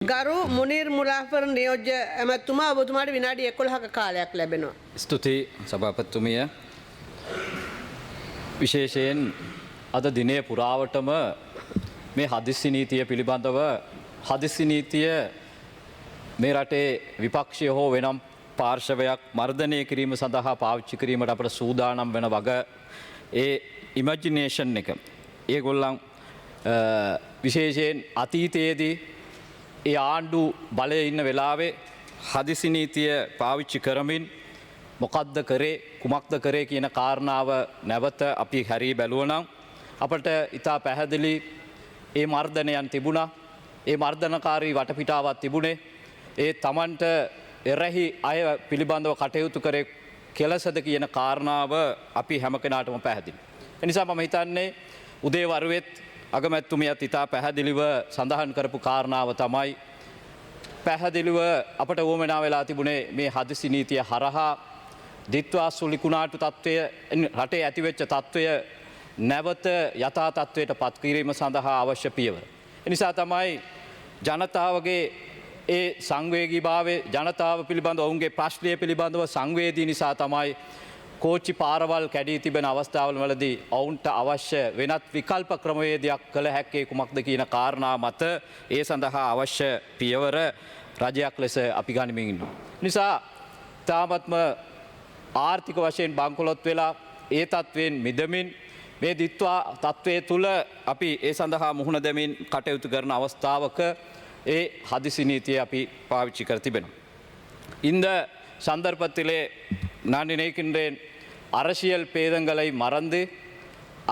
ගරු මුනිර් මුලාෆර් නියෝජ්‍ය ඇමතුමා ඔබතුමාට විනාඩි 11ක කාලයක් ලැබෙනවා. ස්තුතියි සභාපතිතුමිය. විශේෂයෙන් අද දිනය පුරාවටම මේ හදිස්සි නීතිය පිළිබඳව හදිස්සි නීතිය මේ රටේ විපක්ෂය හෝ වෙනම් පාර්ශවයක් මර්ධනය කිරීම සඳහා පාවිච්චි කිරීමට අපට සූදානම් වෙන වග ඒ ඉමැජිනේෂන් එක ඒගොල්ලන් විශේෂයෙන් අතීතයේදී ඒ ආණ්ඩු බලය ඉන්න වෙලාවේ හදිසි නීතිය පාවිච්චි කරමින් මොකක්ද කරේ කුමක්ද කරේ කියන කාරණාව නැවත අපි හැරී බැලුවනම් අපට ඉතා පැහැදිලි ඒ මර්ධනයන් තිබුණා. ඒ මර්ධනකාරී වටපිටාවක් තිබුණේ ඒ තමන්ට එරෙහි අය පිළිබඳව කටයුතු කරේ කෙලසද කියන කාරණාව අපි හැම කෙනාටම පැහැදිලි. එනිසා මම හිතන්නේ උදේ වරුවෙත් අගමැතිතුමියත් ඉතා පැහැදිලිව සඳහන් කරපු කාරණාව තමයි පැහැදිලිව අපට වුවමනා වෙලා තිබුණේ මේ හදිසි නීතිය හරහා දිත්වා සුලිකුණාටු තත්ත්වය රටේ ඇතිවෙච්ච තත්ත්වය නැවත යථා තත්ත්වයට පත් කිරීම සඳහා අවශ්‍ය පියවර. එනිසා තමයි ජනතාවගේ ඒ සංවේගීභාවය ජනතාව පිළිබඳව ඔවුන්ගේ ප්‍රශ්නය පිළිබඳව සංවේදී නිසා තමයි කෝච්චි පාරවල් කැඩී තිබෙන අවස්ථාවල වලදී ඔවුන්ට අවශ්‍ය වෙනත් විකල්ප ක්‍රමවේදයක් කළ හැක්කේ කුමක්ද කියන කාරණා මත ඒ සඳහා අවශ්‍ය පියවර රජයක් ලෙස අපි ගනිමින් ඉන්නවා. නිසා තාමත්ම ආර්ථික වශයෙන් බංකොලොත් වෙලා ඒ තත්ත්වයෙන් මිදමින් මේ දිත්වා තත්ත්වය තුළ අපි ඒ සඳහා මුහුණ දෙමින් කටයුතු කරන අවස්ථාවක ඒ හදිසි නීතිය අපි පාවිච්චි කර තිබෙනවා. இந்த சந்தர்ப்பத்திலே நான் நினைக்கின்றேன் அரசியல் பேதங்களை மறந்து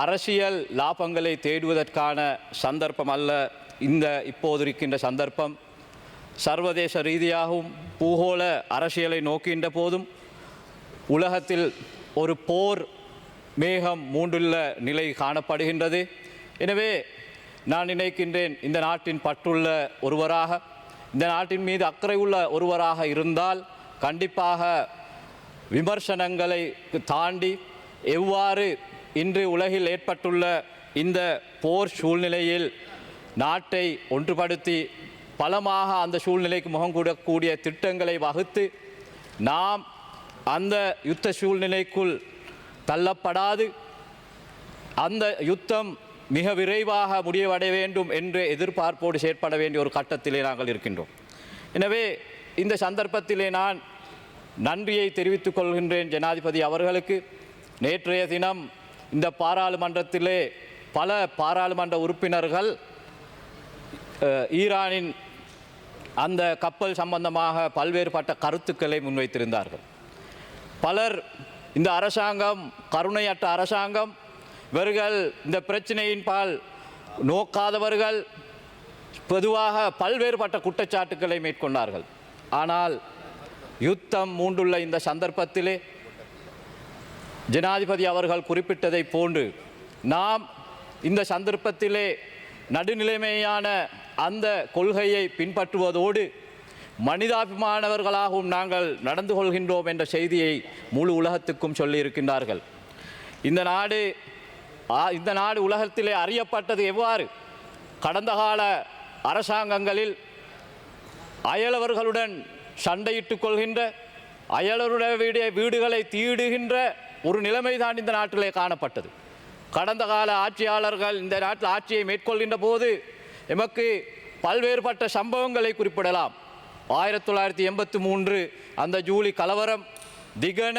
அரசியல் லாபங்களை தேடுவதற்கான சந்தர்ப்பம் அல்ல இந்த இப்போது இருக்கின்ற சந்தர்ப்பம். சர்வதேச ரீதியாகவும் பூகோள அரசியலை நோக்கின்ற போதும் உலகத்தில் ஒரு போர் மேகம் மூண்டுள்ள நிலை காணப்படுகின்றது. எனவே நான் நினைக்கின்றேன் இந்த நாட்டின் பற்றுள்ள ஒருவராக இந்த நாட்டின் மீது அக்கறை உள்ள ஒருவராக இருந்தால் கண்டிப்பாக விமர்சனங்களை தாண்டி எவ்வாறு இன்று உலகில் ஏற்பட்டுள்ள இந்த போர் சூழ்நிலையில் நாட்டை ஒன்றுபடுத்தி பலமாக அந்த சூழ்நிலைக்கு முகம் கூடக்கூடிய திட்டங்களை வகுத்து நாம் அந்த யுத்த சூழ்நிலைக்குள் தள்ளப்படாது அந்த யுத்தம் மிக விரைவாக முடிவடைய வேண்டும் என்று எதிர்பார்ப்போடு செயற்பட வேண்டிய ஒரு கட்டத்திலே நாங்கள் இருக்கின்றோம். எனவே இந்த சந்தர்ப்பத்திலே நான் நன்றியை தெரிவித்துக் கொள்கின்றேன் ஜனாதிபதி அவர்களுக்கு. நேற்றைய தினம் இந்த பாராளுமன்றத்திலே பல பாராளுமன்ற உறுப்பினர்கள் ஈரானின் அந்த கப்பல் சம்பந்தமாக பல்வேறுபட்ட கருத்துக்களை முன்வைத்திருந்தார்கள். பலர் இந்த அரசாங்கம் கருணையற்ற அரசாங்கம், இவர்கள் இந்த பிரச்சனையின் பால் நோக்காதவர்கள், பொதுவாக பல்வேறுபட்ட குற்றச்சாட்டுக்களை மேற்கொண்டார்கள். ஆனால் யுத்தம் மூண்டுள்ள இந்த சந்தர்ப்பத்திலே ஜனாதிபதி அவர்கள் குறிப்பிட்டதை போன்று நாம் இந்த சந்தர்ப்பத்திலே நடுநிலைமையான அந்த கொள்கையை பின்பற்றுவதோடு மனிதாபிமானவர்களாகவும் நாங்கள் நடந்து கொள்கின்றோம் என்ற செய்தியை முழு உலகத்துக்கும் சொல்லியிருக்கின்றார்கள். இந்த நாடு உலகத்திலே அறியப்பட்டது எவ்வாறு? கடந்த கால அரசாங்கங்களில் அயலவர்களுடன் சண்டையிட்டுக் கொள்கின்ற அயலவருடைய வீடுகளை தீடுகின்ற ஒரு நிலைமைதான் இந்த நாட்டிலே காணப்பட்டது. கடந்த கால ஆட்சியாளர்கள் இந்த நாட்டில் ஆட்சியை மேற்கொள்கின்ற போது எமக்கு பல்வேறுபட்ட சம்பவங்களை குறிப்பிடலாம். 1983 அந்த ஜூலி கலவரம், திகன,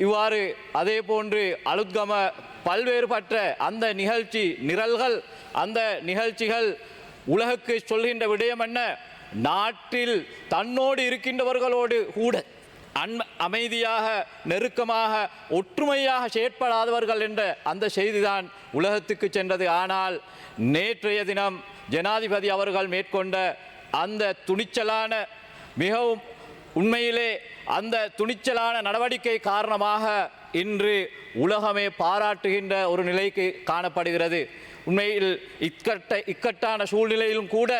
இவ்வாறு அதே போன்று அலுத்கம பல்வேறுபட்ட அந்த நிகழ்ச்சி நிரல்கள், அந்த நிகழ்ச்சிகள் உலகுக்கு சொல்கின்ற விடயம் என்ன? நாட்டில் தன்னோடு இருக்கின்றவர்களோடு கூட அமைதியாக நெருக்கமாக ஒற்றுமையாக செயற்படாதவர்கள் என்ற அந்த செய்திதான் உலகத்துக்கு சென்றது. ஆனால் நேற்றைய தினம் ஜனாதிபதி அவர்கள் மேற்கொண்ட அந்த துணிச்சலான, மிகவும் உண்மையிலே அந்த துணிச்சலான நடவடிக்கை காரணமாக இன்று உலகமே பாராட்டுகின்ற ஒரு நிலைக்கு காணப்படுகிறது. உண்மையில் இக்கட்டான சூழ்நிலையிலும் கூட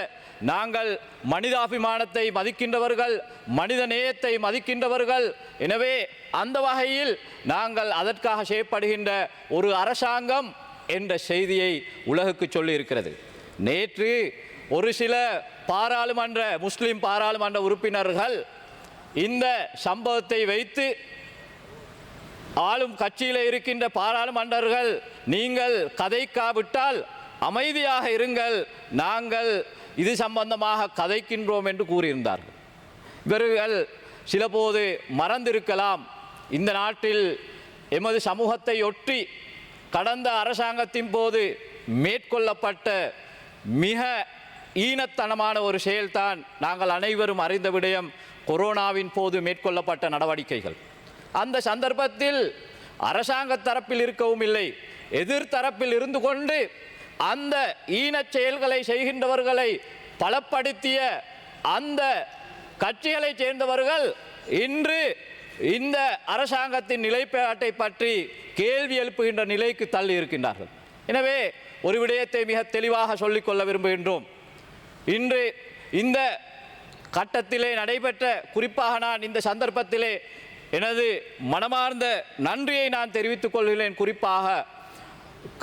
நாங்கள் மனிதாபிமானத்தை மதிக்கின்றவர்கள், மனித நேயத்தை மதிக்கின்றவர்கள். எனவே அந்த வகையில் நாங்கள் அதற்காக செய்யப்படுகின்ற ஒரு அரசாங்கம் என்ற செய்தியை உலகுக்கு சொல்லி இருக்கிறது. நேற்று ஒரு சில பாராளுமன்ற முஸ்லிம் பாராளுமன்ற உறுப்பினர்கள் இந்த சம்பவத்தை வைத்து ஆளும் கட்சியில் இருக்கின்ற பாராளுமன்றர்கள் நீங்கள் கதைக்காவிட்டால் அமைதியாக இருங்கள், நாங்கள் இது சம்பந்தமாக கதைக்கின்றோம் என்று கூறியிருந்தார்கள். இவர்கள் சிலபோது மறந்திருக்கலாம், இந்த நாட்டில் எமது சமூகத்தை ஒட்டி கடந்த அரசாங்கத்தின் போது மேற்கொள்ளப்பட்ட மிக ஈனத்தனமான ஒரு செயல்தான் நாங்கள் அனைவரும் அறிந்த விடயம் கொரோனாவின் போது மேற்கொள்ளப்பட்ட நடவடிக்கைகள். அந்த சந்தர்ப்பத்தில் அரசாங்க தரப்பில் இருக்கவும் இல்லை, எதிர்த்தரப்பில் இருந்து கொண்டு அந்த ஈனச் செயல்களை செய்கின்றவர்களை பலப்படுத்திய அந்த கட்சிகளைச் சேர்ந்தவர்கள் இன்று இந்த அரசாங்கத்தின் நிலைப்பாட்டை பற்றி கேள்வி எழுப்புகின்ற நிலைக்கு தள்ளி இருக்கின்றார்கள். எனவே ஒரு விடயத்தை மிக தெளிவாக சொல்லிக்கொள்ள விரும்புகின்றோம். இன்று இந்த கட்டத்திலே நடைபெற்ற, குறிப்பாக நான் இந்த சந்தர்ப்பத்திலே எனது மனமார்ந்த நன்றியை நான் தெரிவித்துக் கொள்கிறேன். குறிப்பாக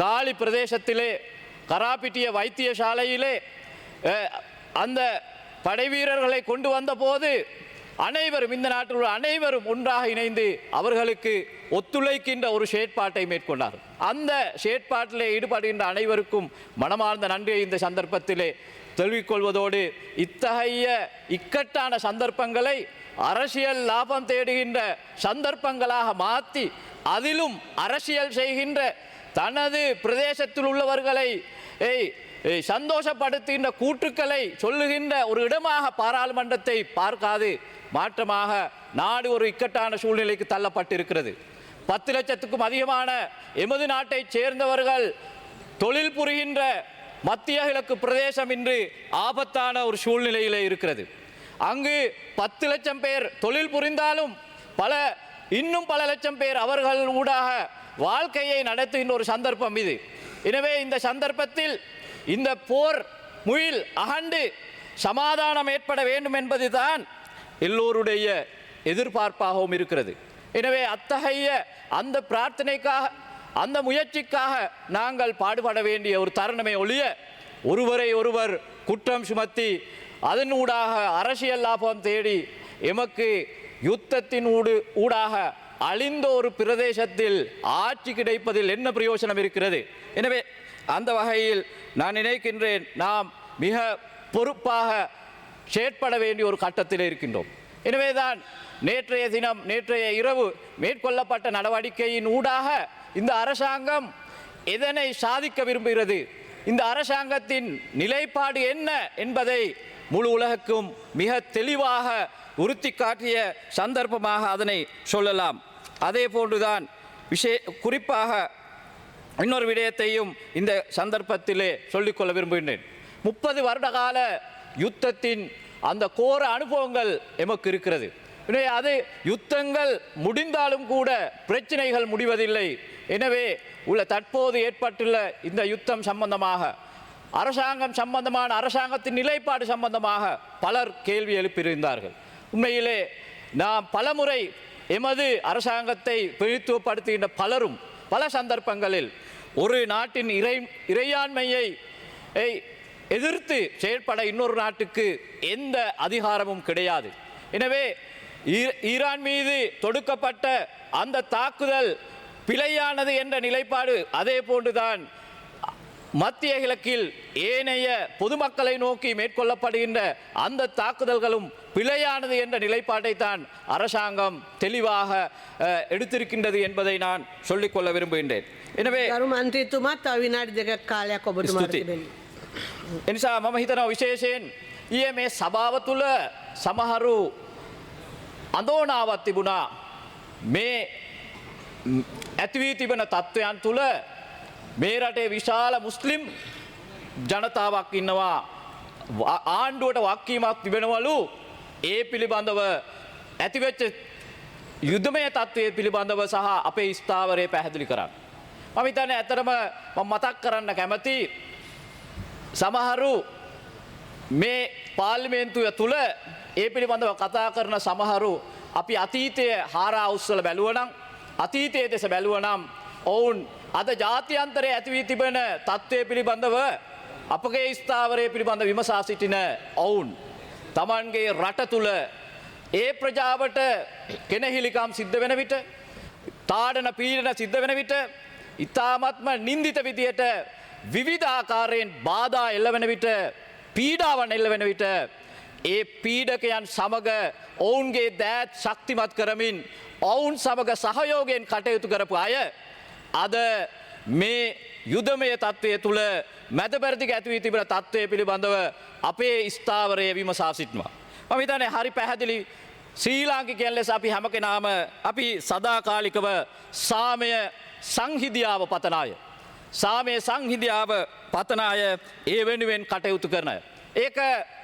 காலி பிரதேசத்திலே கராபிட்டிய வைத்தியசாலையிலே அந்த படைவீரர்களை கொண்டு வந்த போது அனைவரும், இந்த நாட்டில் உள்ள அனைவரும் ஒன்றாக இணைந்து அவர்களுக்கு ஒத்துழைக்கின்ற ஒரு செயற்பாட்டை மேற்கொண்டார். அந்த செயற்பாட்டிலே ஈடுபடுகின்ற அனைவருக்கும் மனமார்ந்த நன்றியை இந்த சந்தர்ப்பத்திலே தெரிவிக்கொள்வதோடு, இத்தகைய இக்கட்டான சந்தர்ப்பங்களை அரசியல் லாபம் தேடுகின்ற சந்தர்ப்பங்களாக மாற்றி அதிலும் அரசியல் செய்கின்ற தனது பிரதேசத்தில் உள்ளவர்களை சந்தோஷப்படுத்துகின்ற கூற்றுக்களை சொல்லுகின்ற ஒரு இடமாக பாராளுமன்றத்தை பார்க்காது மாற்றமாக நாடு ஒரு இக்கட்டான சூழ்நிலைக்கு தள்ளப்பட்டிருக்கிறது. 10 லட்சத்துக்கும் அதிகமான எமது நாட்டைச் சேர்ந்தவர்கள் தொழில் புரிகின்ற மத்திய கிழக்கு பிரதேசம் இன்று ஆபத்தான ஒரு சூழ்நிலையிலே இருக்கிறது. அங்கு 10 லட்சம் பேர் தொழில் புரிந்தாலும் இன்னும் பல லட்சம் பேர் அவர்கள் ஊடாக வாழ்க்கையை நடத்துகின்ற ஒரு சந்தர்ப்பம் இது. எனவே இந்த சந்தர்ப்பத்தில் இந்த போர் முயில் அகண்டு சமாதானம் ஏற்பட வேண்டும் என்பதுதான் எல்லோருடைய எதிர்பார்ப்பாகவும் இருக்கிறது. எனவே அத்தகைய அந்த பிரார்த்தனைக்காக, அந்த முயற்சிக்காக நாங்கள் பாடுபட வேண்டிய ஒரு தருணமே ஒழிய ஒருவரை ஒருவர் குற்றம் சுமத்தி அதனூடாக அரசியல் லாபம் தேடி எமக்கு யுத்தத்தின் ஊடாக அழிந்த ஒரு பிரதேசத்தில் ஆட்சி கிடைப்பதில் என்ன பிரயோஜனம் இருக்கிறது? எனவே அந்த வகையில் நான் நினைக்கின்றேன், நாம் மிக பொறுப்பாக செயற்பட வேண்டிய ஒரு கட்டத்தில் இருக்கின்றோம். எனவேதான் நேற்றைய இரவு மேற்கொள்ளப்பட்ட நடவடிக்கையின் ஊடாக இந்த அரசாங்கம் எதனை சாதிக்க விரும்புகிறது, இந்த அரசாங்கத்தின் நிலைப்பாடு என்ன என்பதை முழு உலகுக்கும் மிக தெளிவாக உறுத்தி காட்டிய சந்தர்ப்பமாக அதனை சொல்லலாம். அதே போன்றுதான் குறிப்பாக இன்னொரு விடயத்தையும் இந்த சந்தர்ப்பத்திலே சொல்லிக்கொள்ள விரும்புகின்றேன். 30 வருட கால யுத்தத்தின் அந்த கோர அனுபவங்கள் எமக்கு இருக்கிறது. எனவே அது யுத்தங்கள் முடிந்தாலும் கூட பிரச்சனைகள் முடிவதில்லை. எனவே தற்போது ஏற்பட்டுள்ள இந்த யுத்தம் சம்பந்தமாக, அரசாங்கம் சம்பந்தமான அரசாங்கத்தின் நிலைப்பாடு சம்பந்தமாக பலர் கேள்வி எழுப்பியிருந்தார்கள். உண்மையிலே நாம் பலமுறை எமது அரசாங்கத்தை பிரித்துவப்படுத்துகின்ற பலரும் பல சந்தர்ப்பங்களில் ஒரு நாட்டின் இறையாண்மையை எதிர்த்து செயற்பட இன்னொரு நாட்டுக்கு எந்த அதிகாரமும் கிடையாது. எனவே ஈரான் மீது தொடுக்கப்பட்ட அந்த தாக்குதல் பிழையானது என்ற நிலைப்பாடு அதே போன்றுதான் மத்திய கிழக்கில் ஏனைய பொதுமக்களை நோக்கி மேற்கொள்ளப்படுகின்ற அந்த தாக்குதல்களும் பிழையானது என்ற நிலைப்பாட்டை தான் அரசாங்கம் தெளிவாக எடுத்திருக்கின்றது என்பதை நான் சொல்லிக்கொள்ள விரும்புகின்றேன். எனவே එනිසා මම හිතනවා විශේෂයෙන් ඊයේ මේ සභාව තුළ සමහරු අඳෝනාවක් තිබුණා. මේ ඇතිවී තිබෙන තත්ත්වයන් තුළ මේ රටේ විශාල මුස්ලිම් ජනතාවක් ඉන්නවා, ආණ්ඩුවට වක්කීමක් තිබෙනවලු ඒ පිළිබඳව ඇතිවෙච්ච යුද්ධමය තත්ත්වය පිළිබඳව සහ අපේ ස්ථාවරය පැහැදිලි කරන්න. මම හිතන්නේ ඇත්තටම මම මතක් කරන්න කැමති, සමහරු මේ පාර්ලිමේන්තුව තුළ ඒ පිළිබඳව කතා කරන සමහරු අපි අතීතය හාරා උස්සල බැලුවනම්, අතීතයේ දෙස බැලුවනම් ඔවුන් අද ජාත්‍යන්තරයේ ඇති වී තිබෙන තත්ත්වය පිළිබඳව අපගේ ස්ථාවරය පිළිබඳ විමසා සිටින ඔවුන් තමන්ගේ රට තුළ ඒ ප්‍රජාවට කෙනහිලිකම් සිද්ධ වෙන විට තාඩන පීඩන සිද්ධ වෙන විට ඉතාමත්ම නින්දිත විදියට විවිධාකාරයෙන් බාධා එල්ලවෙන විට පීඩාවන් එල්ලවෙන විට ඒ පීඩකයන් සමග ඔවුන්ගේ දෑත් ශක්තිමත් කරමින් ඔවුන් සමග සහයෝගයෙන් කටයුතු කරපු අය අද මේ යුදමය තත්ත්වය තුළ මැදපැරදිග ඇතිවී තිබෙන තත්ත්වය පිළිබඳව අපේ ස්ථාවරය විමසා සිටිනවා. මම හිතන්නේ හරි පැහැදිලි ශ්‍රී ලාංකිකයන් ලෙස අපි හැම කෙනාම අපි සදාකාලිකව සාමය සංහිඳියාව පතන අය. සාමය සංහිඳියාව පතන අය ඒ වෙනුවෙන් කටයුතු කරන අය. ඒක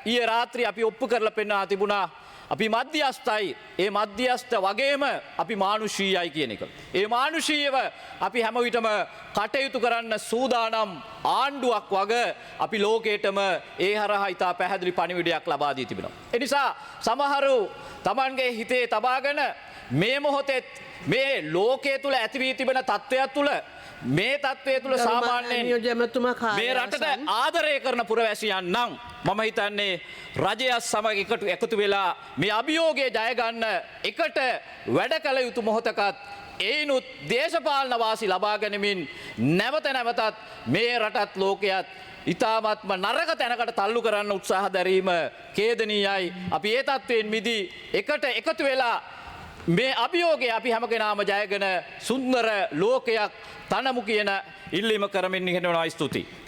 ඊයේ රාත්‍රී අපි ඔප්පු කරලා පෙන්වා තිබුණා. අපි මධ්‍යස්ථයි ඒ මධ්‍යස්ථ වගේම අපි මානුෂීයයි කියන එක. ඒ මානුෂීයව අපි හැම විටම කටයුතු කරන්න සූදානම් ආණ්ඩුවක් වග අපි ලෝකයටම ඒ හරහා ඉතා පැහැදිලි පණිවිඩයක් ලබා දී තිබෙනවා. ඒ නිසා සමහරු තමන්ගේ හිතේ තබාගෙන මේ මොහොතේ මේ ලෝකයේ තුල ඇති වී තිබෙන තත්ත්වයක් තුල මේ තත්ත්වය තුළ සාමාන්‍යයෙන් මේ රටට ආදරය කරන පුරවැසියන් නම් මම හිතන්නේ රජයත් සමග එකතු වෙලා මේ අභියෝගය ජයගන්න එකට වැඩ කළ යුතු මොහොතකත් ඒනුත් දේශපාලන වාසි ලබා ගැනීමෙන් නැවත නැවතත් මේ රටත් ලෝකයත් ඉතාමත්ම නරක තැනකට තල්ලු කරන්න උත්සාහ දැරීම ඛේදනීයයි. අපි ඒ තත්ත්වයෙන් මිදී එකට එකතු වෙලා මේ අභියෝගය අපි හැම කෙනාම ජයගෙන සුන්දර ලෝකයක් තනමු කියන ඉල්ලීම කරමින් ඉගෙනනවා. ස්තුතියි.